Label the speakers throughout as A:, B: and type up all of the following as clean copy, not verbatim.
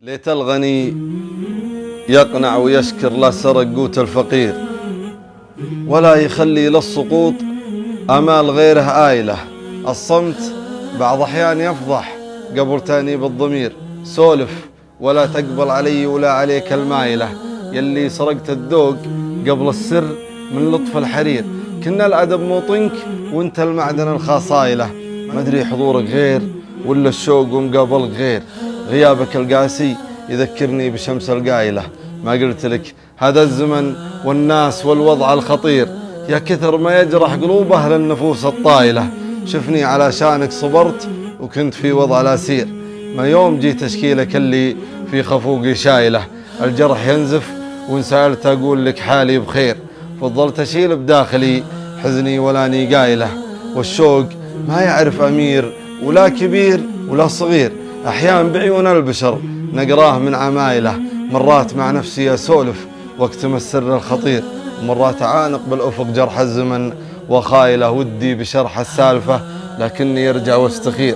A: ليت الغني يقنع ويشكر لا سرق قوت الفقير، ولا يخلي للسقوط آمال غيره آيلة. الصمت بعض أحيان يفضح قبل تأنيب الضمير. سولف ولا تقبل علي ولا عليك المايلة، يلي سرقت الذوق قبل السر من لطف الحرير. كنا الأدب موطنك وانت المعدن الخاصايلة، ما أدري حضورك غير ولا الشوق ومقابلك غير. غيابك القاسي يذكرني بشمس القايلة. ما قلت لك هذا الزمن والناس والوضع الخطير، يا كثر ما يجرح قلوب أهل النفوس الطايلة. شفني علشانك صبرت وكنت في وضع الأسير، ما يوم جيت أشكيلك اللي في خفوقي شايلة. الجرح ينزف وإن سألت أقول لك حالي بخير، فضلت أشيل بداخلي حزني ولاني قايلة. والشوق ما يعرف أمير ولا كبير ولا صغير، أحيان بعيون البشر نقراه من عمايله. مرات مع نفسي أسولف واكتم السر الخطير، ومرات أعانق بالأفق جرح الزمن وخايله. ودي بشرح السالفة لكني يرجع واستخير،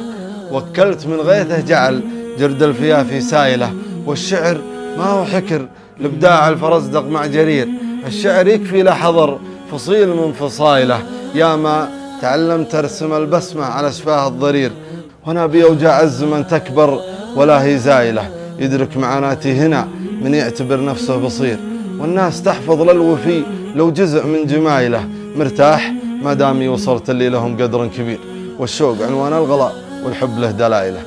A: وكلت من غيثه جعل جرد الفيافي سايله. والشعر ما هو حكر لابداع الفرزدق مع جرير، الشعر يكفي له حضر فصيل من فصايله. يا ما تعلمت ارسم البسمة على شفاه الضرير، وانا بأوجاع الزمن تكبر ولا هي زايله. يدرك معاناتي هنا من يعتبر نفسه بصير، والناس تحفظ للوفي لو جزء من جمايله. مرتاح ما دامي وصلت اللي لهم قدر كبير، والشوق عنوان الغلاء والحب له دلايله.